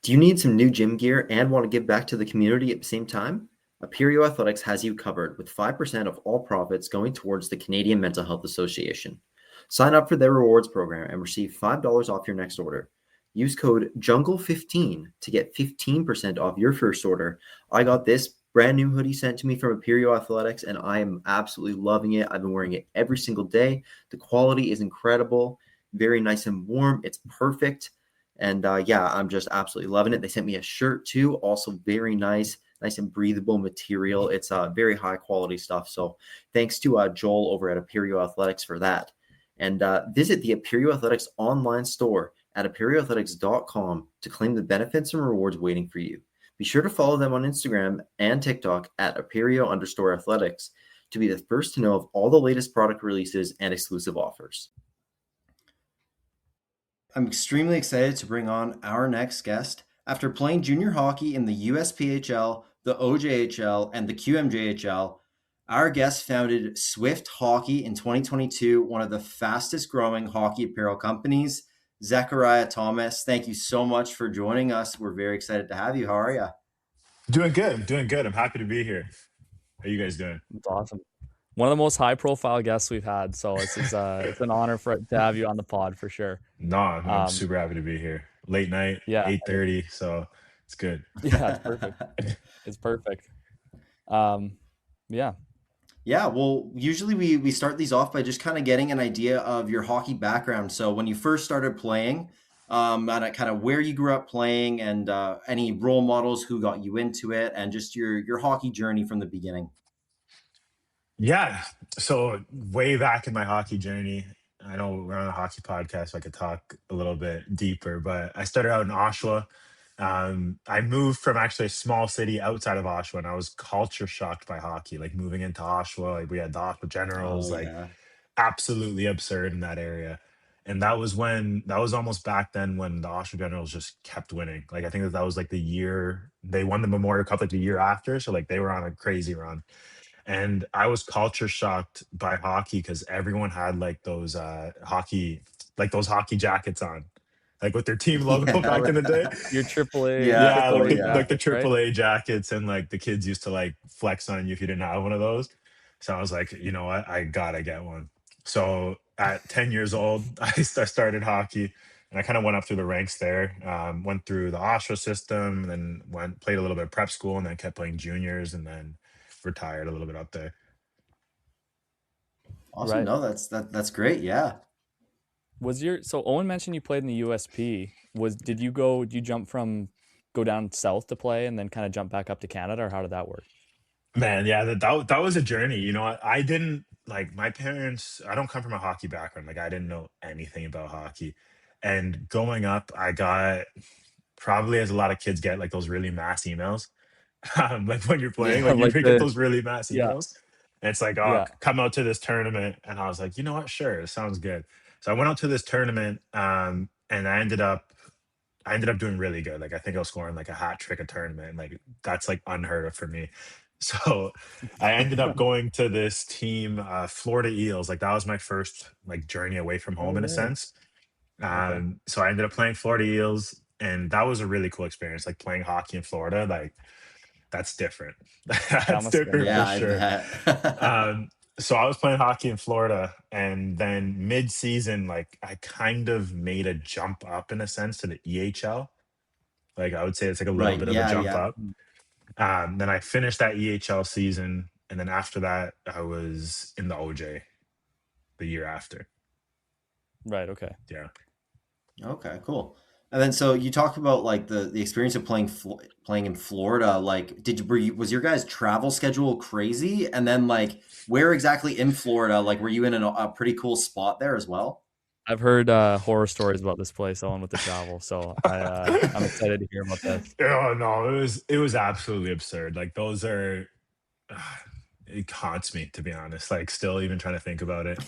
Do you need some new gym gear and want to give back to the community at the same time? Aperio Athletics has you covered with 5% of all profits going towards the Canadian Mental Health Association. Sign up for their rewards program and receive $5 off your next order. Use code JUNGLE15 to get 15% off your first order. I got this brand new hoodie sent to me from Aperio Athletics, and I am absolutely loving it. I've been wearing it every single day. The quality is incredible, very nice and warm. It's perfect. And yeah, I'm just absolutely loving it. They sent me a shirt too, also very nice and breathable material. It's very high quality stuff. So thanks to Joel over at Aperio Athletics for that. And visit the Aperio Athletics online store at aperioathletics.com to claim the benefits and rewards waiting for you. Be sure to follow them on Instagram and TikTok at aperio_athletics to be the first to know of all the latest product releases and exclusive offers. I'm extremely excited to bring on our next guest. After playing junior hockey in the USPHL, the OJHL, and the QMJHL, our guest founded Swift Hockey in 2022, one of the fastest growing hockey apparel companies. Zechariah Thomas, thank you so much for joining us. We're very excited to have you. How are you? Doing good. I'm happy to be here. How you guys doing? It's awesome. One of the most high-profile guests we've had, so it's an honor to have you on the pod for sure. No, I'm super happy to be here. Late night, Yeah, 8:30, so it's good. Yeah, it's perfect. It's perfect. Yeah. Yeah, well, usually we start these off by just kind of getting an idea of your hockey background. So when you first started playing, and kind of where you grew up playing, and any role models who got you into it, and just your hockey journey from the beginning. Yeah, so way back in my hockey journey, I know we're on a hockey podcast, so I could talk a little bit deeper, but I started out in Oshawa. I moved from actually a small city outside of Oshawa, and I was culture shocked by hockey. Like moving into Oshawa, like we had the Oshawa Generals, Oh like yeah. absolutely absurd in that area. And that was almost back then when the Oshawa Generals just kept winning. Like I think that was like the year they won the Memorial Cup like the year after. So like they were on a crazy run. And I was culture shocked by hockey because everyone had like those those hockey jackets on. Like with their team logo back in the day. Your AAA, Yeah. Yeah, Oh like yeah. the right? AAA jackets, and like the kids used to like flex on you if you didn't have one of those. So I was like, you know what, I gotta get one. So at 10 years old, started hockey, and I kind of went up through the ranks there. Went through the Oshawa system, and then played a little bit of prep school, and then kept playing juniors, and then retired a little bit up there. Awesome. Right. No, that's great. Yeah. So Owen mentioned you played in the USP. Did you go down south to play and then kind of jump back up to Canada, or how did that work? Man, yeah, that was a journey. You know, I didn't like my parents. I don't come from a hockey background. Like I didn't know anything about hockey, and growing up, I got probably as a lot of kids get like those really mass emails. Like when you're playing, Yeah. like you Like get those really mass yeah, emails. And it's like, oh, yeah, come out to this tournament. And I was like, you know what? Sure, it sounds good. So I went out to this tournament, and I ended up doing really good. Like I think I was scoring like a hat trick a tournament. Like that's like unheard of for me. So I ended up going to this team, Florida Eels. Like that was my first like journey away from Oh home in a right. sense. Okay. So I ended up playing Florida Eels, and that was a really cool experience. Like playing hockey in Florida, like that's different. that That's must have been different Yeah, for nice. I sure. bet. So I was playing hockey in Florida, and then mid-season, like I kind of made a jump up in a sense to the EHL. Like I would say it's like a little Right. bit of a Yeah. jump Yeah. up. Then I finished that EHL season, and then after that, I was in the OJ the year after. Right. Okay. Yeah. Okay, cool. And then so you talked about like the experience of playing in Florida. Like, was your guys' travel schedule crazy? And then like where exactly in Florida? Like, were you in a pretty cool spot there as well? I've heard horror stories about this place, Owen, with the travel. So I'm excited to hear about this. Oh no, it was absolutely absurd. Like those are it haunts me to be honest. Like still even trying to think about it.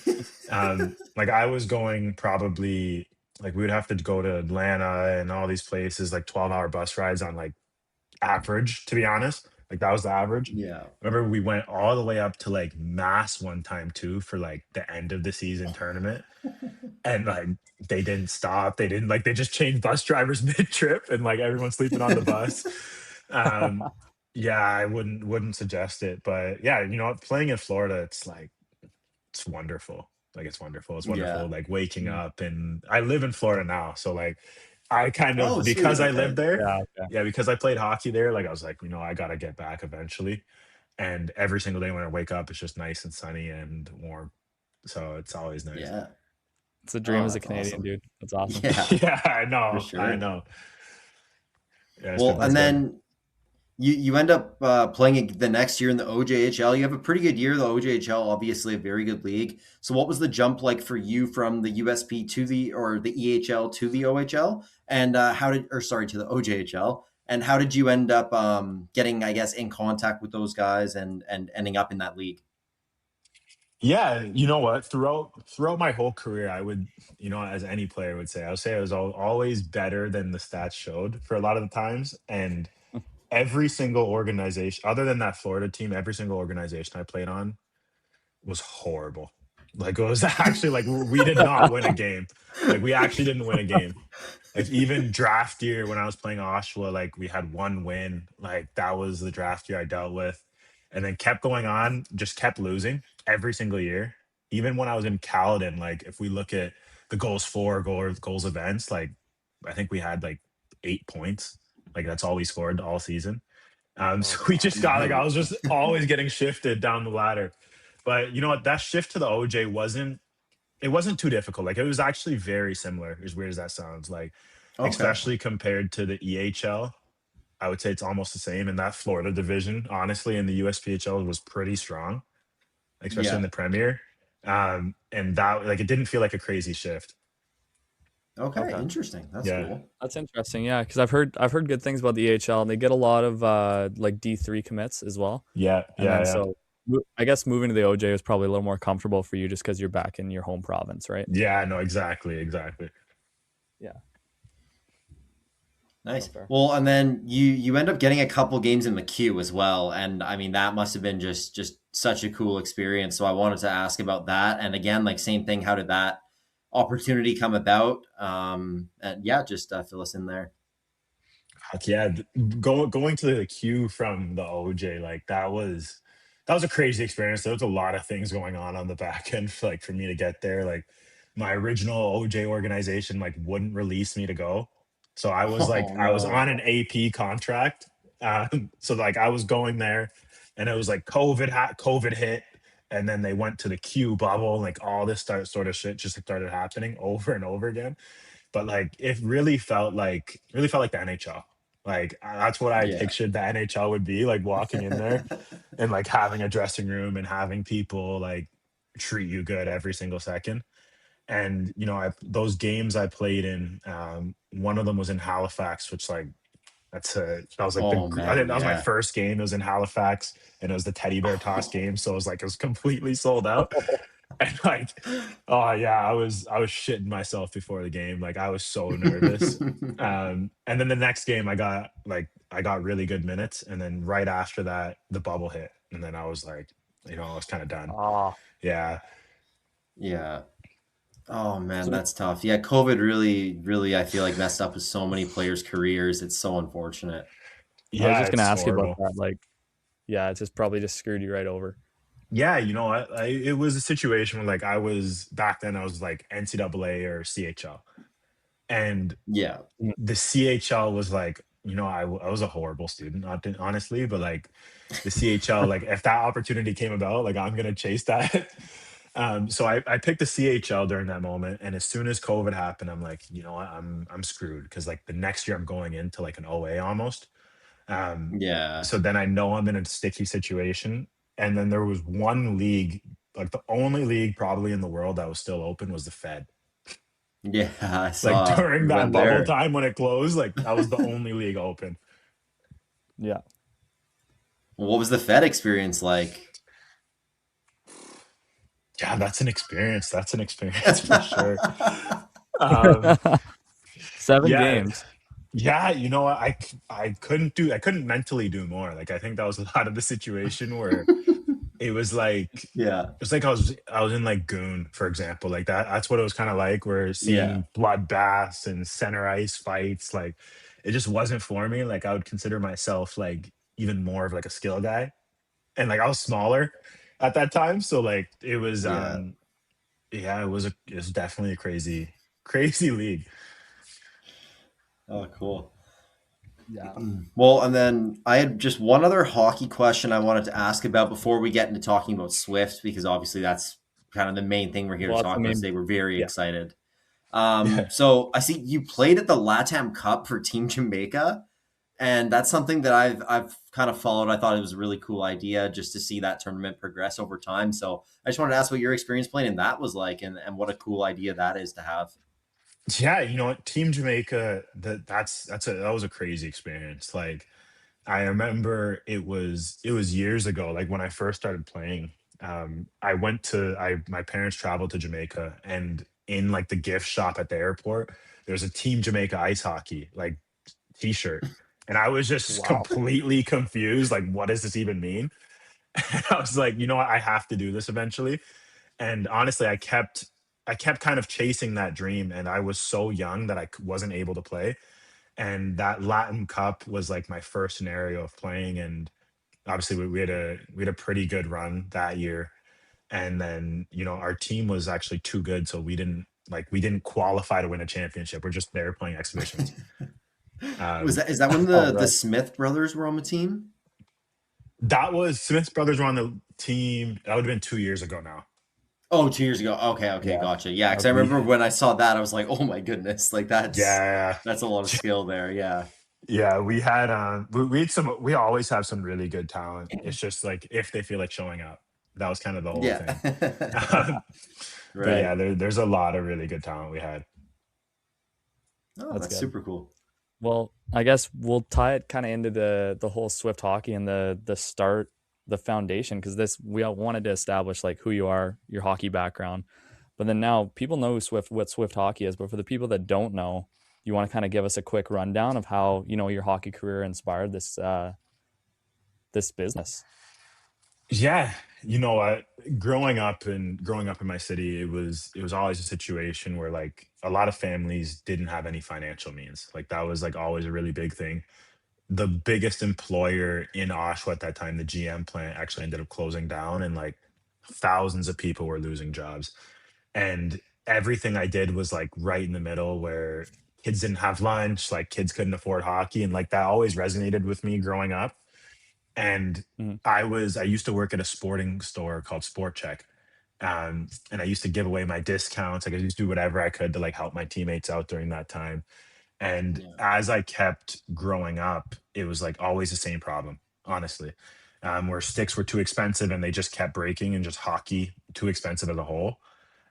Like I was going probably like we would have to go to Atlanta and all these places like 12-hour bus rides on like average, to be honest. Like that was the average. Yeah. Remember we went all the way up to like Mass one time too for like the end of the season tournament. and like they didn't stop. They didn't like they just changed bus drivers mid trip, and like everyone's sleeping on the bus. Yeah, I wouldn't suggest it, but yeah, playing in Florida, it's like it's wonderful. Like it's wonderful. It's wonderful. Yeah. Like waking up, and I live in Florida now, so like I kind Oh, of sweet. because I lived Okay. there, Yeah, okay. yeah, because I played hockey there. Like I was like, I gotta get back eventually. And every single day when I wake up, it's just nice and sunny and warm. So it's always nice. Yeah. It's a dream Oh, as a that's Canadian, awesome. dude. That's awesome. Yeah, Yeah, I for know. I sure. know. Yeah, it's been Well, That's and pretty good. good. then you end up playing it the next year in the OJHL. You have a pretty good year. The OJHL, obviously a very good league. So what was the jump like for you from the USP to the EHL to the OHL? And to the OJHL? And how did you end up getting, I guess, in contact with those guys and ending up in that league? Yeah, you know what? Throughout my whole career, I would, as any player would say, I would say I was always better than the stats showed for a lot of the times. And every single organization, other than that Florida team, every single organization I played on was horrible. Like it was actually like we did not win a game. Like we actually didn't win a game. Like even draft year when I was playing Oshawa, like we had one win. Like that was the draft year I dealt with. And then kept going on, just kept losing every single year. Even when I was in Caledon, like if we look at the goals for, goals events, like I think we had like 8 points. Like that's all we scored all season. Oh So we just gosh. got like I was just always getting shifted down the ladder. But you know what? That shift to the OJ wasn't too difficult. Like it was actually very similar, as weird as that sounds. Like, Okay. especially compared to the EHL, I would say it's almost the same. And that Florida division, honestly, in the USPHL was pretty strong, especially in Yeah. the Premier. And that like it didn't feel like a crazy shift. Okay. Okay. Interesting. That's Yeah. cool. That's interesting. Yeah, because I've heard good things about the EHL, and they get a lot of like D3 commits as well. Yeah. And then Yeah. so I guess moving to the OJ is probably a little more comfortable for you just because you're back in your home province, right? Yeah. No, exactly. Yeah. Nice. Fair. Well, and then you end up getting a couple games in the queue as well, and I mean that must have been just such a cool experience. So I wanted to ask about that, and again, like same thing. How did that opportunity come about? And yeah, just fill us in there. Fuck yeah, going to the queue from the OJ, like that was a crazy experience. There was a lot of things going on the back end, like for me to get there. Like my original OJ organization, like wouldn't release me to go, so Oh I was on no. an AP contract, so like I was going there, and it was like COVID hit, and then they went to the queue bubble, and like all this sort of shit just started happening over and over again. But like it really felt like the NHL. Like that's what I Yeah. pictured the NHL would be like, walking in there and like having a dressing room and having people like treat you good every single second. And those games I played in, one of them was in Halifax, which like that was like Oh I man. think that was my Yeah. first game. It was in Halifax, and it was the teddy bear toss game. So it was completely sold out. And like, oh yeah, I was shitting myself before the game. Like I was so nervous. And then the next game I got really good minutes, and then right after that the bubble hit, and then I was like, I was kind of done. Ah, Yeah. Yeah. Oh man, so that's tough. Yeah, COVID really I feel like messed up with so many players' careers. It's so unfortunate. I was Yeah, just gonna it's ask you about horrible. that. Like, yeah, it's just probably just screwed you right over. Yeah, you know what? It was a situation where like I was back then I was like NCAA or CHL. And Yeah. Mm. the CHL was like, I was a horrible student, honestly, but like the CHL, like if that opportunity came about, like I'm gonna chase that. So I picked the CHL during that moment, and as soon as COVID happened, I'm like, you know what, I'm screwed, because like the next year I'm going into like an OA almost. Yeah. So then I know I'm in a sticky situation. And then there was one league, like the only league probably in the world that was still open was the Fed. Yeah, I Like saw during you that went bubble there. time when it closed, like that was the only league open. Yeah. What was the Fed experience like? Yeah, that's an experience. That's an experience for sure. Um, 7 yeah, games. yeah. You know what? I couldn't mentally do more. Like I think that was a lot of the situation where It was like Yeah. I was in like Goon, for example. Like that's what it was kind of like. We're Yeah. seeing bloodbaths and center ice fights. Like it just wasn't for me. Like I would consider myself like even more of like a skill guy. And like I was smaller at that time. So like it was Yeah. yeah, it was definitely a crazy league. Oh, cool. Yeah. Well, and then I had just one other hockey question I wanted to ask about before we get into talking about Swift, because obviously that's kind of the main thing we're here to Well, that's talk the about main. today. We're very Yeah. excited. Yeah. So I see you played at the LATAM Cup for Team Jamaica, and that's something that I've kind of followed. I thought it was a really cool idea just to see that tournament progress over time. So I just wanted to ask what your experience playing in that was like, and what a cool idea that is to have. Yeah, you know what? Team Jamaica, that was a crazy experience. Like I remember it was years ago, like when I first started playing. I went to I my parents traveled to Jamaica, and in like the gift shop at the airport, there's a Team Jamaica ice hockey like t-shirt. And I was just Wow. completely confused, like what does this even mean? And I was like, you know what, I have to do this eventually. And honestly, I kept kind of chasing that dream, and I was so young that wasn't able to play. And that Latin Cup was like my first scenario of playing, and obviously we had a pretty good run that year. And then our team was actually too good, so we didn't qualify to win a championship. We're just there playing exhibitions. Was Um, that is that when All the right. Smith brothers were on the team? that was Smith brothers were on the team. That would have been 2 years ago now. Oh, 2 years ago. Okay, okay, Yeah. gotcha. Yeah, because I Okay. We remember when I saw that, I was like, oh my goodness, like Yeah, that's a lot of skill there. Yeah. yeah. We always have some really good talent. It's just like if they feel like showing up. That was kind of the whole Yeah. thing. Um, but Right. yeah, there's a lot of really good talent we had. Oh, That's that's good. super cool. Well, I guess we'll tie it kind of into the whole Swift hockey and the start, the foundation, because this we all wanted to establish like who you are, your hockey background, but then now people know what Swift hockey is, but for the people that don't know, you want to kind of give us a quick rundown of how your hockey career inspired this business. Yeah, you know what? Growing up in my city, it was always a situation where like a lot of families didn't have any financial means. Like that was like always a really big thing. The biggest employer in Oshawa at that time, the GM plant, actually ended up closing down, and like thousands of people were losing jobs. And everything I did was like right in the middle where kids didn't have lunch, like kids couldn't afford hockey, and like that always resonated with me growing up. And Mhm. I used to work at a sporting store called Sport Check. And I used to give away my discounts. Like I used to do whatever I could to like help my teammates out during that time. And Yeah. as I kept growing up, it was like always the same problem, honestly, where sticks were too expensive and they just kept breaking, and just hockey too expensive as a whole.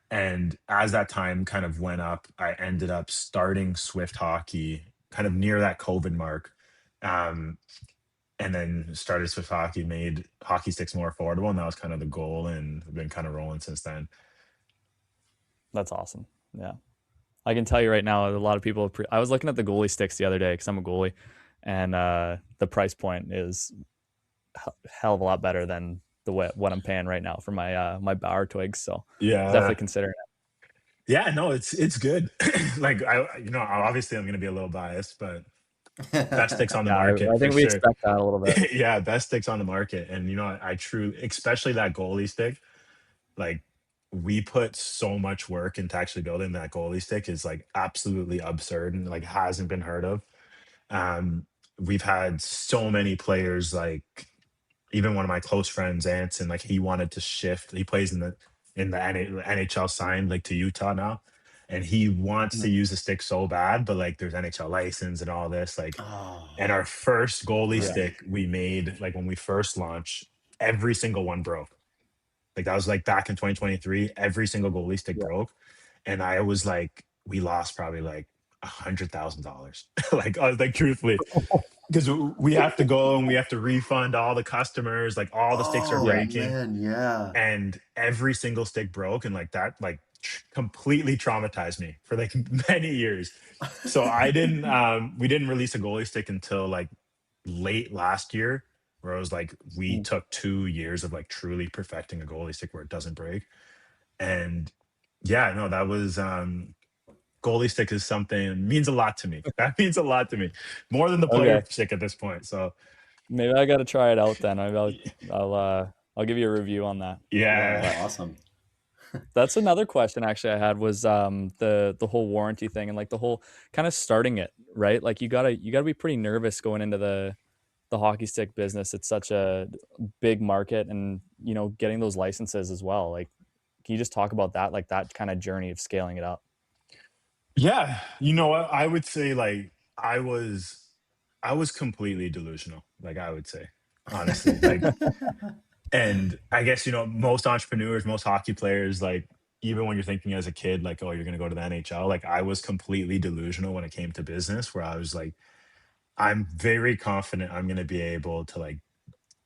And as that time kind of went up, I ended up starting Swift hockey kind of near that COVID mark. Um, and then started Swift hockey, made hockey sticks more affordable. And that was kind of the goal. And I've been kind of rolling since then. That's awesome. Yeah. I can tell you right now, a lot of people. I was looking at the goalie sticks the other day because I'm a goalie, and the price point is hell of a lot better than what I'm paying right now for my Bauer twigs. So definitely Yeah. considering Yeah, no, it's good. Like obviously I'm gonna be a little biased, but best sticks it. on the Yeah, market I for think we sure. expect that a little bit. Yeah, best sticks on the market. And I truly, especially that goalie stick, like we put so much work into actually building that goalie stick is like absolutely absurd and like hasn't been heard of. Um, we've had so many players, like even one of my close friends, Anson, like he wanted to shift. He plays in the NHL, signed like to Utah now, and he wants to Mhm. use the stick so bad, but like there's NHL license and all this. Like, Oh, and our first goalie Yeah, right. stick we made, like when we first launched, every single one broke. Like that was like back in 2023, every single goalie stick yeah. broke, and I was like, we lost probably like $100,000. Like I was like, truthfully, because we have to go and we have to refund all the customers, like all the sticks are Oh Yeah. breaking, man, yeah. and every single stick broke, and like that like completely traumatized me for like many years. So I didn't we didn't release a goalie stick until like late last year, where it was like we Mm. took 2 years of like truly perfecting a goalie stick where it doesn't break. And yeah, no, that was goalie stick is something means a lot to me. That means a lot to me, more than the player Okay, stick at this point. So maybe I got to try it out then. Maybe I'll give you a review on that. Yeah, yeah, that's awesome. That's another question actually I had was the whole warranty thing and like the whole kind of starting it, right? Like you gotta be pretty nervous going into the hockey stick business. It's such a big market, and getting those licenses as well. Like, can you just talk about that, like that kind of journey of scaling it up? yeah. You know what? I would say like I was completely delusional. Like I would say, honestly, like, and I guess most entrepreneurs, most hockey players, like even when you're thinking as a kid, like, oh, you're gonna go to the NHL. Like I was completely delusional when it came to business, where I was like, I'm very confident I'm gonna be able to like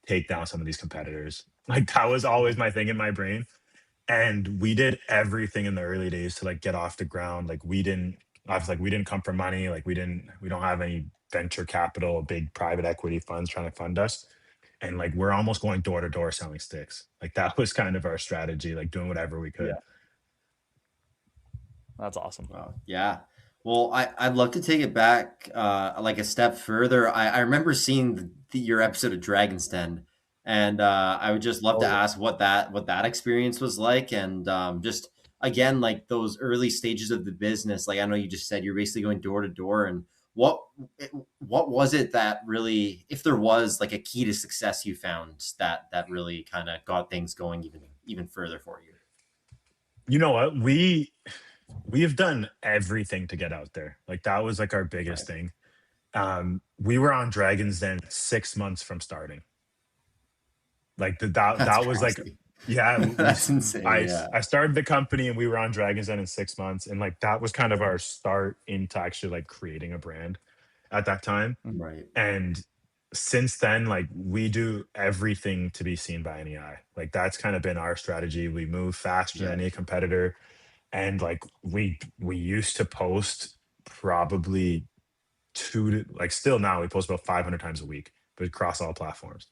take down some of these competitors. Like that was always my thing in my brain. And we did everything in the early days to like get off the ground. Like we didn't I was like we didn't come from money. Like we don't have any venture capital, big private equity funds trying to fund us. And like we're almost going door to door selling sticks. Like that was kind of our strategy, like doing whatever we could. Yeah, that's awesome. Wow. Yeah. Well, I'd love to take it back like a step further. I remember seeing your episode of Dragon's Den, and I would just love Oh to yeah. ask what that experience was like, and just again like those early stages of the business. Like I know you just said you're basically going door to door, and what what was it that really, if there was like a key to success you found that really kind of got things going even further for you? You know what? We have done everything to get out there. Like that was like our biggest Right. thing. We were on Dragons Den 6 months from starting. Like That's that was like, crazy. yeah, That's insane. Yeah. I started the company and we were on Dragons Den in 6 months, and like that was kind of our start into actually like creating a brand at that time. Mhm. Right. And since then, like we do everything to be seen by any eye. Like that's kind of been our strategy. We move faster than Yeah. any competitor, and like we used to post probably like still now we post about 500 times a week, but across all platforms,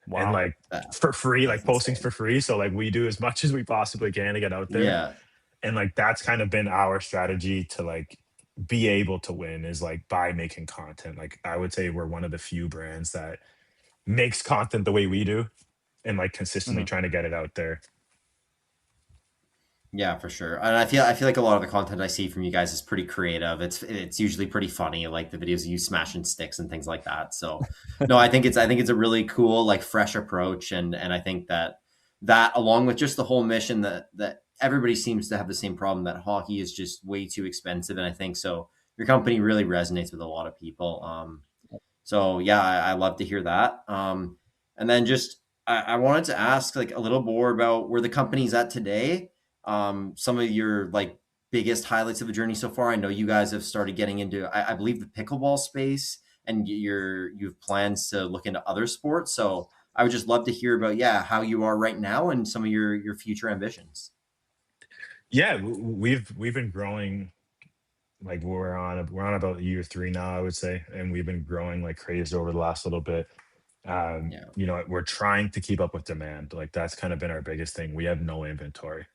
and Wow. like That, for free, that's like postings insane. for free. So like we do as much as we possibly can to get out there. Yeah. And like that's kind of been our strategy to like be able to win, is like by making content. Like I would say we're one of the few brands that makes content the way we do, and like consistently Mhm. trying to get it out there. Yeah, for sure. And I feel like a lot of the content I see from you guys is pretty creative. It's usually pretty funny, like the videos of you smashing sticks and things like that. So no, I think it's a really cool, like fresh approach. And I think that along with just the whole mission that everybody seems to have the same problem, that hockey is just way too expensive. And I think so your company really resonates with a lot of people. So yeah, I love to hear that. And then just I wanted to ask like a little more about where the company's at today. Some of your like biggest highlights of the journey so far. I know you guys have started getting into, I believe, the pickleball space, and you've plans to look into other sports. So I would just love to hear about how you are right now and some of your future ambitions. Yeah, we've been growing. Like we're on about year three now, I would say, and we've been growing like crazy over the last little bit. Yeah. We're trying to keep up with demand. Like that's kind of been our biggest thing. We have no inventory.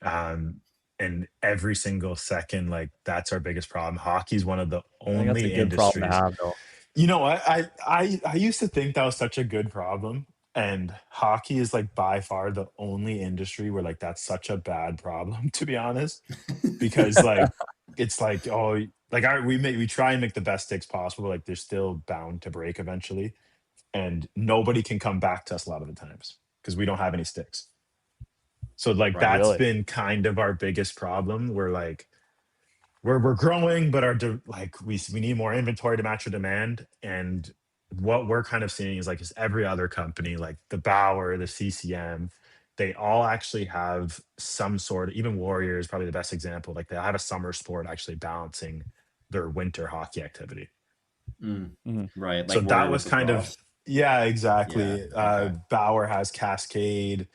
Um, and every single second, like that's our biggest problem. Hockey's one of the I think that's a only good problem to industries. have, though. You know what? I used to think that was such a good problem. And hockey is like by far the only industry where like that's such a bad problem, to be honest. Because like it's like, oh, like we try and make the best sticks possible. Like they're still bound to break eventually. And nobody can come back to us a lot of the times because we don't have any sticks. So like Right. that's Really? been kind of our biggest problem. We're like we're growing, but like we need more inventory to match our demand. And what we're kind of seeing is like is every other company, like the Bauer, the CCM, they all actually have some sort of, even Warrior is probably the best example. Like they have a summer sport actually balancing their winter hockey activity. Mm, Mhm. right. So Like that Warrior was with kind of, lacrosse. yeah, Yeah. exactly. Okay. Bauer has Cascade,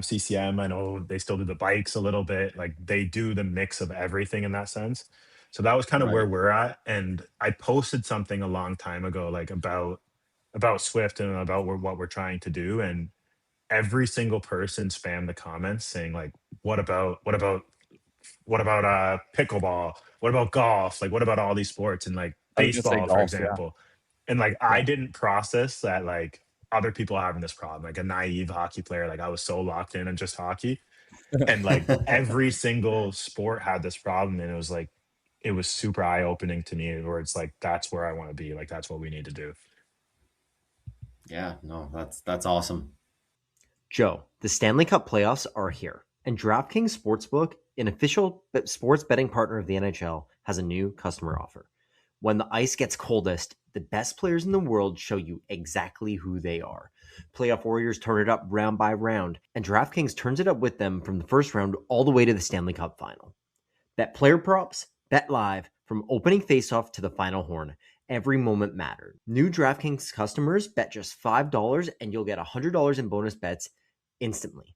CCM. I know they still do the bikes a little bit. Like they do the mix of everything in that sense. So that was kind of where Right. we're at. And I posted something a long time ago, like about Swift and about what we're trying to do, and every single person spammed the comments saying like, what about pickleball? What about golf? Like, what about all these sports and like I was gonna say baseball, for golf. Yeah. example? And like, I Yeah. didn't process that like other people are having this problem. Like a naive hockey player, like I was so locked in on just hockey, and like every single sport had this problem, and it was super eye opening to me. Where it's like that's where I want to be. Like that's what we need to do. Yeah, no, that's awesome. Joe, the Stanley Cup playoffs are here, and DraftKings Sportsbook, an official sports betting partner of the NHL, has a new customer offer. When the ice gets coldest, the best players in the world show you exactly who they are. Playoff warriors turn it up round by round, and DraftKings turns it up with them from the first round all the way to the Stanley Cup final. Bet player props, bet live, from opening faceoff to the final horn. Every moment mattered. New DraftKings customers bet just $5 and you'll get $100 in bonus bets instantly.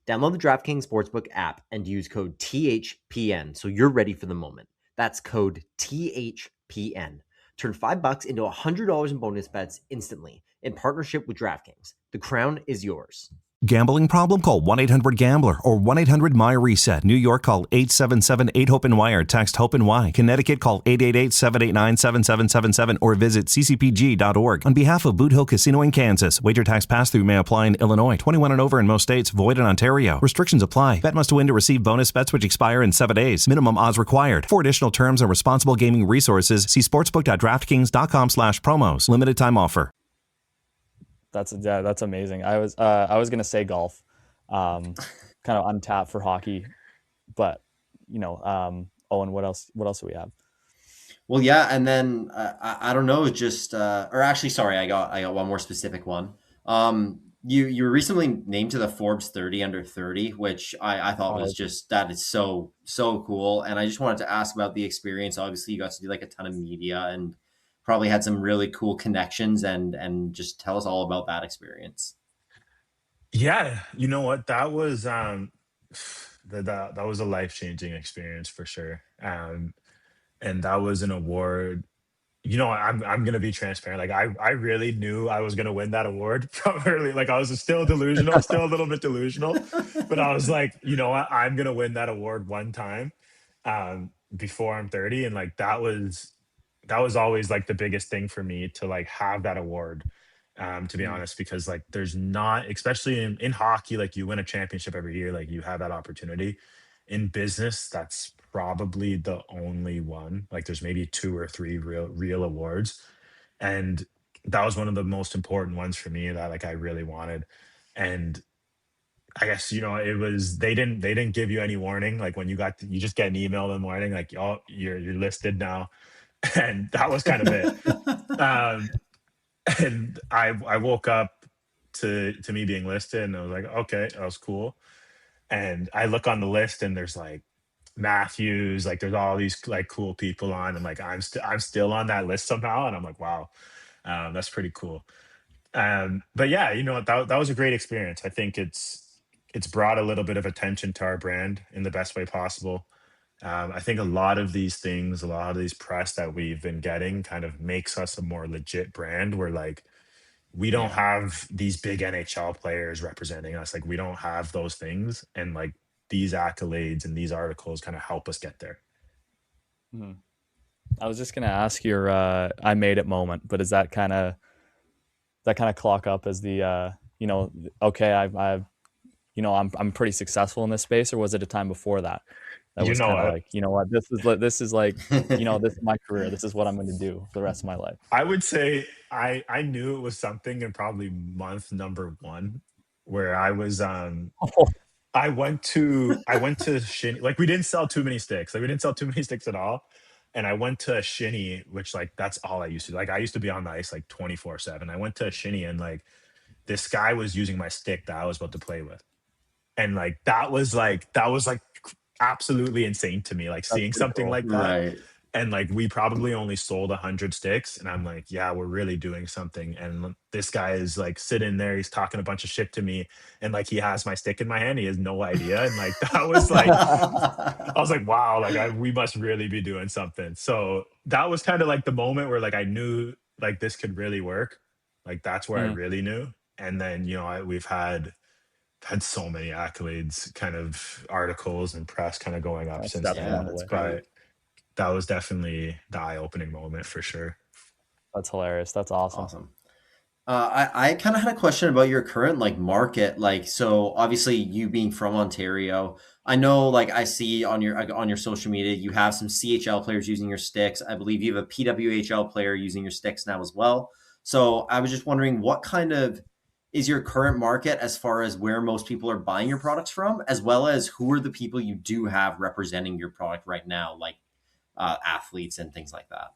Download the DraftKings Sportsbook app and use code THPN so you're ready for the moment. That's code THPN. Turn $5 into $100 in bonus bets instantly in partnership with DraftKings. The crown is yours. Gambling problem? Call 1-800-GAMBLER or 1-800-MY-RESET. New York, call 877-8-HOPE-NY or text HOPE-NY. Connecticut, call 888-789-7777 or visit ccpg.org. On behalf of Boot Hill Casino in Kansas, wager tax pass-through may apply in Illinois. 21 and over in most states. Void in Ontario. Restrictions apply. Bet must win to receive bonus bets which expire in 7 days. Minimum odds required. For additional terms and responsible gaming resources, see sportsbook.draftkings.com/promos. Limited time offer. That's amazing. I was gonna say golf, kind of untapped for hockey, but Owen, what else do we have? Well, yeah, and then I don't know, just or actually, sorry, I got one more specific one. You were recently named to the Forbes 30 under 30, which I thought was just that is so cool, and I just wanted to ask about the experience. Obviously, you got to do like a ton of media and probably had some really cool connections, and just tell us all about that experience. Yeah, you know what? That was that was a life-changing experience for sure. And that was an award. I'm gonna be transparent. Like I really knew I was gonna win that award from early. Like I was still delusional, still a little bit delusional, but I was like, you know what? I'm gonna win that award one time before I'm 30, and like that was always like the biggest thing for me to like have that award. To be honest, because like there's not, especially in hockey, like you win a championship every year, like you have that opportunity. In business, that's probably the only one. Like there's maybe 2 or 3 real awards, and that was one of the most important ones for me that like I really wanted. And I guess it was they didn't give you any warning. Like when you just get an email in the morning like, oh, you're listed now, and that was kind of it. And I woke up to me being listed, and I was like, okay, that was cool. And I look on the list, and there's like Matthews, like there's all these like cool people on, and like I'm still on that list somehow, and I'm like, wow, that's pretty cool. But yeah, that was a great experience. I think it's brought a little bit of attention to our brand in the best way possible. I think a lot of these things, a lot of these press that we've been getting kind of makes us a more legit brand where like we don't have these big NHL players representing us. Like we don't have those things. And like these accolades and these articles kind of help us get there. I was just going to ask your I made it moment, but is that kind of clock up as the, okay, I'm pretty successful in this space, or was it a time before that? That was kind of like, what, this is like, this is my career. This is what I'm going to do for the rest of my life. I would say I knew it was something in probably month number 1 where I was, I went to Shinny. Like we didn't sell too many sticks. Like we didn't sell too many sticks at all. And I went to Shinny, which like, that's all I used to do. Like I used to be on the ice like 24/7. I went to Shinny, and like this guy was using my stick that I was about to play with. And like, that was like absolutely insane to me, like seeing something cool like that. Right. And like we probably only sold 100 sticks, and I'm like, yeah, we're really doing something. And this guy is like sitting there, he's talking a bunch of shit to me, and like he has my stick in my hand, he has no idea. And like that was like I was like, wow, like we must really be doing something. So that was kind of like the moment where like I knew like this could really work. Like that's where I really knew. And then, we've had so many accolades, kind of articles and press kind of going up That's since definitely Yeah, on then. the that's way. great. But that was definitely the eye-opening moment for sure. That's hilarious. That's awesome. Awesome. I kind of had a question about your current market. So obviously you being from Ontario, I know I see on your social media you have some CHL players using your sticks. I believe you have a PWHL player using your sticks now as well. So I was just wondering what kind of is your current market as far as where most people are buying your products from, as well as who are the people you do have representing your product right now, athletes and things like that.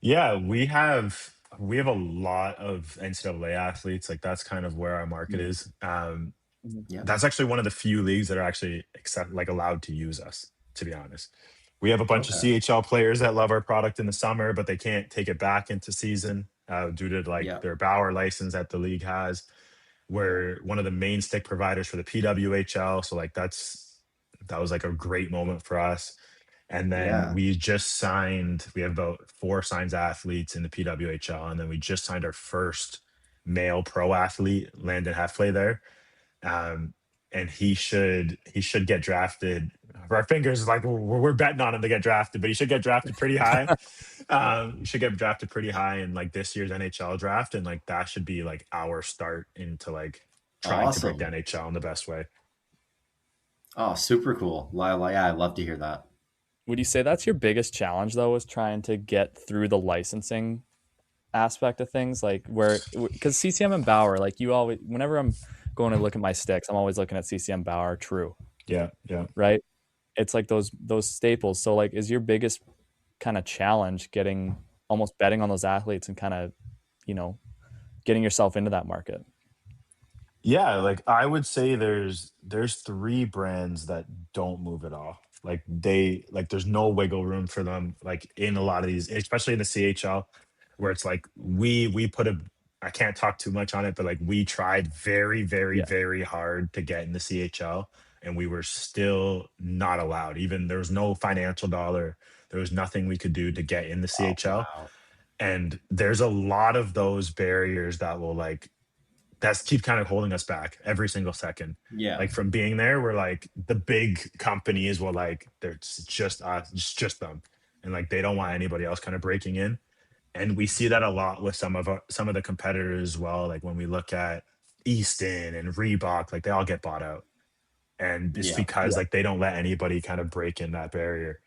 Yeah, we have a lot of NCAA athletes. Like that's kind of where our market is. Yeah. That's actually one of the few leagues that are actually allowed to use us, to be honest. We have a bunch of Okay. CHL players that love our product in the summer, but they can't take it back into season due to Yeah. their Bauer license that the league has. We're one of the main stick providers for the PWHL. So that was a great moment for us. And then Yeah. we have about 4 signed athletes in the PWHL. And then we just signed our first male pro athlete, Landon Halfway there. And he should get drafted. Our fingers we're betting on him to get drafted, but he should get drafted pretty high. He should get drafted pretty high in this year's NHL draft, and that should be our start into trying to break the Awesome. NHL in the best way. Oh, super cool. Yeah, I love to hear that. Would you say that's your biggest challenge though, is trying to get through the licensing aspect of things? Because CCM and Bauer, you always, whenever I'm going to look at my sticks, I'm always looking at CCM, Bauer, True, Yeah, yeah. right? It's those staples. So is your biggest kind of challenge almost betting on those athletes and kind of, getting yourself into that market? Yeah, I would say there's 3 brands that don't move at all. There's no wiggle room for them in a lot of these, especially in the CHL, where it's we put a I can't talk too much on it, but we tried very, very, Yeah. very hard to get in the CHL, and we were still not allowed. Even there was no financial dollar. There was nothing we could do to get in the CHL. Wow. And there's a lot of those barriers that will that's keep kind of holding us back every single second. Yeah. From being there, we're the big companies will they're just us, it's just them, and they don't want anybody else kind of breaking in. And we see that a lot with some of the competitors as well. When we look at Easton and Reebok, they all get bought out, and it's Yeah. because they don't let anybody kind of break in that barrier.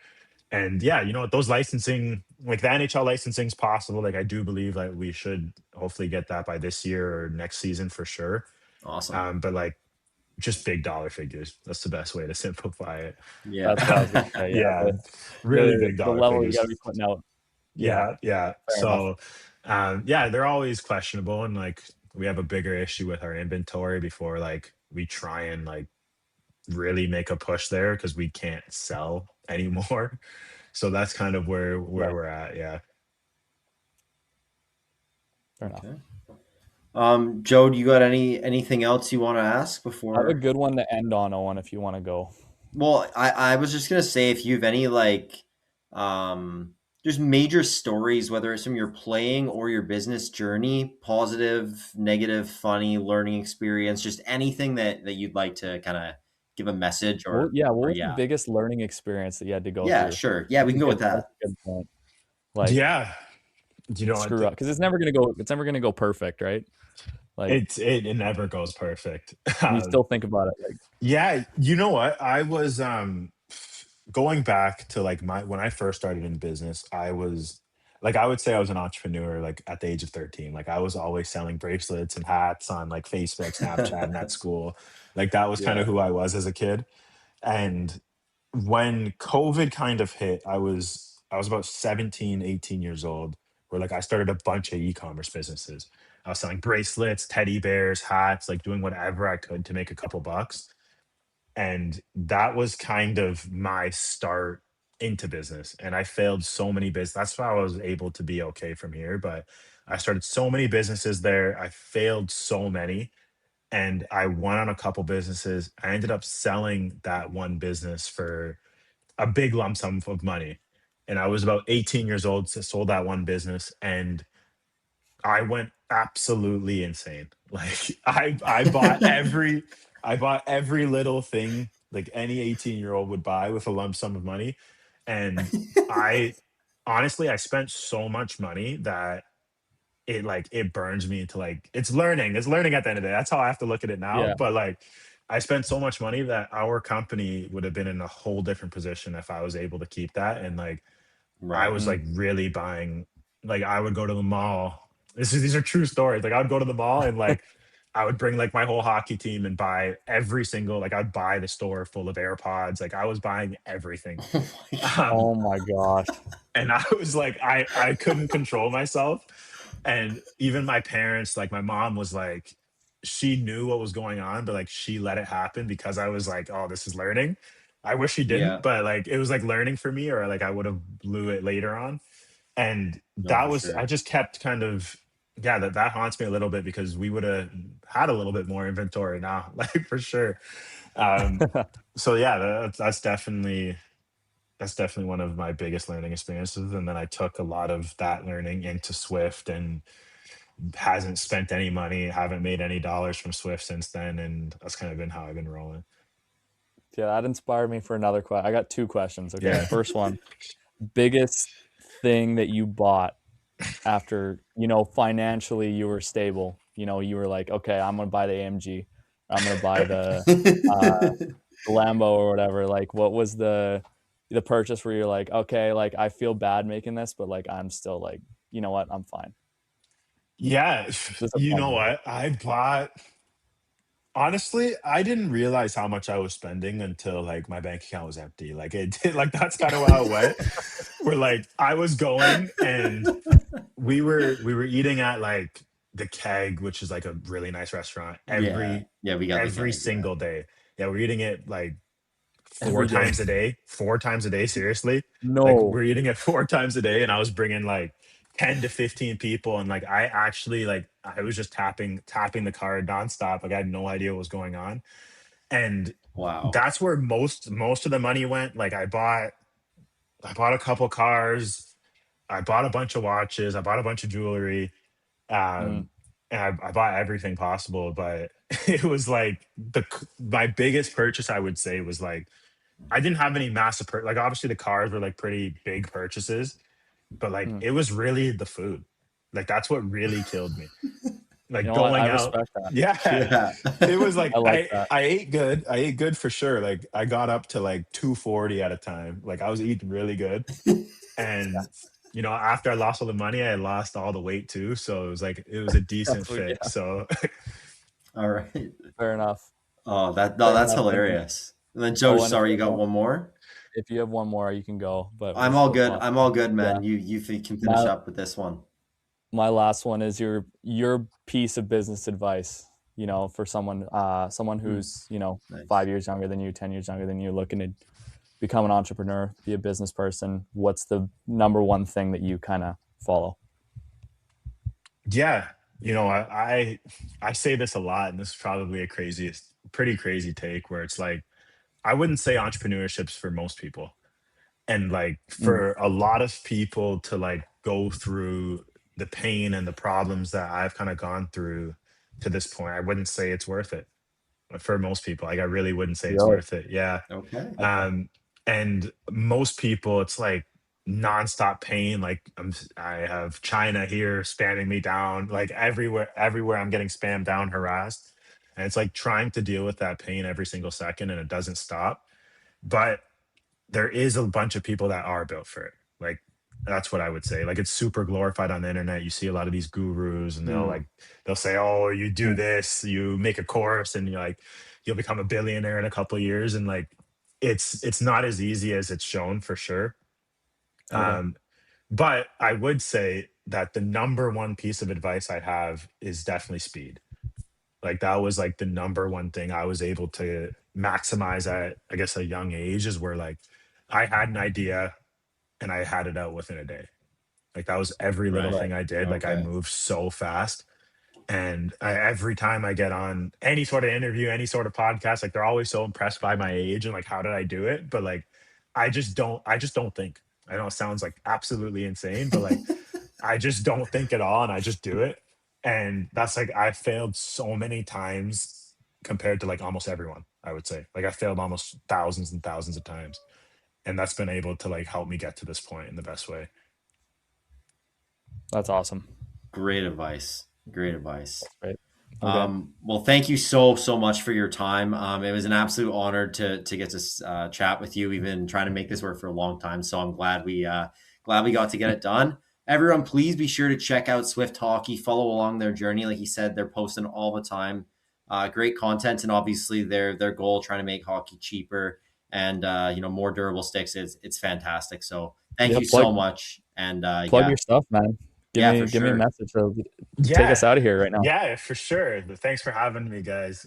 And yeah, those licensing, the NHL licensing is possible. I do believe we should hopefully get that by this year or next season for sure. Awesome. But just big dollar figures. That's the best way to simplify it. Yeah. That's what I was going to say. Yeah, Yeah. really big The dollar level you figures. got to be putting out. Yeah, yeah. Fair enough. So, yeah, they're always questionable, and we have a bigger issue with our inventory before we try and really make a push there because we can't sell anymore. So that's kind of where Right. we're at. Yeah. Fair enough. Okay. Joe, do you got anything else you want to ask I have a before? good one to end on, Owen, if you want to go. Well, I was just gonna say if you have any just major stories, whether it's from your playing or your business journey, positive, negative, funny, learning experience, just anything that you'd like to kind of give a message What was the yeah. biggest learning experience that you had to go Yeah, through? sure. Yeah, we can go with that. That's a good point. Yeah. I Screw think up, because it's never gonna go perfect, right? it never goes perfect. You still think about it. Yeah, you know what? I was going back to my when I first started in business, I was I would say I was an entrepreneur at the age of 13. I was always selling bracelets and hats on Facebook, Snapchat, and at school. That was kind Yeah. of who I was as a kid. And when COVID kind of hit, I was about 17, 18 years old, where I started a bunch of e-commerce businesses. I was selling bracelets, teddy bears, hats, doing whatever I could to make a couple bucks. And that was kind of my start into business. And I failed so many business. That's why I was able to be okay from here. But I started so many businesses there. I failed so many. And I went on a couple businesses. I ended up selling that one business for a big lump sum of money. And I was about 18 years old, so sold that one business. And I went absolutely insane. Like I bought every little thing like any 18-year-old would buy with a lump sum of money. And I honestly I spent so much money that it burns me to like it's learning at the end of the day. That's how I have to look at it now. Yeah. But like I spent so much money that our company would have been in a whole different position if I was able to keep that. And like I Right. was like really buying, like I would go to the mall. These are true stories. Like I would go to the mall and like I would bring like my whole hockey team and buy every single, like I'd buy the store full of AirPods. Like I was buying everything. Oh my God. Um, Oh my gosh. and I was like, I couldn't control myself. And even my parents, like my mom was like, she knew what was going on, but like she let it happen because I was like, oh, this is learning. I wish she didn't, Yeah. but like it was like learning for me, or like I would have blew it later on. And No, for I sure. just kept kind of, yeah, that haunts me a little bit because we would have had a little bit more inventory now, like for sure. Um, so yeah, that's definitely one of my biggest learning experiences. And then I took a lot of that learning into Swift and hasn't spent any money, haven't made any dollars from Swift since then. And that's kind of been how I've been rolling. Yeah, that inspired me for another question. I got two questions. Okay. Yeah. First one, biggest thing that you bought after, financially you were stable. You were like, okay, I'm going to buy the AMG. I'm going to buy the Lambo or whatever. Like, what was the purchase where you're like, okay, like I feel bad making this, but like I'm still like, you know what, I'm fine. Yeah. Just a You fun know one. what? Honestly, I didn't realize how much I was spending until like my bank account was empty. Like it did, like that's kind of how it went. Where like I was going and we were eating at like the Keg, which is like a really nice restaurant Yeah. Yeah, we got the every gag. Yeah. single day. Yeah, we're eating it like four Every day. times a day, 4 times a day. Seriously, like No. we're eating it 4 times a day, and I was bringing like 10 to 15 people, and like I actually like I was just tapping the card nonstop. Like I had no idea what was going on, and Wow. that's where most of the money went. Like I bought a couple cars, I bought a bunch of watches, I bought a bunch of jewelry, Mm, um, and I bought everything possible. But it was like my biggest purchase, I would say, was like I didn't have any massive like obviously the cars were like pretty big purchases, but like mm. it was really the food. Like that's what really killed me. You Like know what? I going out. respect that. Yeah. Yeah. It was like I like I that. I ate good. I ate good for sure. Like I got up to like 240 at a time. Like I was eating really good. And after I lost all the money, I lost all the weight too. So it was a decent Yeah, fix. So All right. fair enough. Oh, Fair that's enough. And hilarious. And then Joe, Owen, sorry, you got one more? if you have one more, you can go. But I'm this all was good. fun. I'm all good, Yeah. man. You can finish My up with this one. my last one is your piece of business advice. For someone Hmm. who's Nice. 5 years younger than you, 10 years younger than you, looking to become an entrepreneur, be a business person. What's the number one thing that you kind of follow? yeah, I say this a lot, and this is probably pretty crazy take where it's like I wouldn't say entrepreneurship's for most people. And like Mm, for a lot of people to like go through the pain and the problems that I've kind of gone through to this point, I wouldn't say it's worth it for most people. Like I really wouldn't say it's really? worth it. Yeah. Okay. Okay. And most people, it's like nonstop pain. Like I have China here spamming me down, like everywhere I'm getting spammed down, harassed. And it's like trying to deal with that pain every single second and it doesn't stop. But there is a bunch of people that are built for it. Like that's what I would say. Like it's super glorified on the internet. You see a lot of these gurus and Hmm. they'll say, "Oh, you do Mm, this, you make a course and you'll become a billionaire in a couple of years." And like it's not as easy as it's shown for sure. okay. Um but I would say that the number one piece of advice I have is definitely speed. Like that was like the number one thing I was able to maximize at, I guess, a young age, is where like I had an idea and I had it out within a day. Like that was every little Right. Right. thing I did. Like I Okay. moved so fast. And every time I get on any sort of interview, any sort of podcast, like they're always so impressed by my age and like, how did I do it? But like, I just don't think. I know it sounds like absolutely insane, but like, I just don't think at all. And I just do it. And that's like, I failed so many times compared to like almost everyone, I would say. Like I failed almost thousands and thousands of times. And that's been able to like help me get to this point in the best way. That's awesome. Great advice. Great advice. Great. Okay. Well, thank you so much for your time. It was an absolute honor to get to chat with you. We've been trying to make this work for a long time, so I'm glad we got to get it done. Everyone, please be sure to check out Swift Hockey. Follow along their journey. Like you said, they're posting all the time. Great content, and obviously their goal, trying to make hockey cheaper and more durable sticks. It's fantastic. So thank you so much. And plug your stuff, man. Give me a message. Take us out of here right now. Yeah, for sure. Thanks for having me, guys.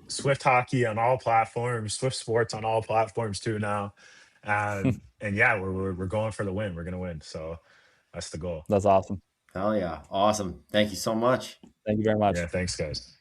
Swift Hockey on all platforms, Swift Sports on all platforms too now. And yeah, we're going for the win. We're gonna win. So that's the goal. That's awesome. Hell yeah. Awesome. Thank you so much. Thank you very much. Yeah, thanks, guys.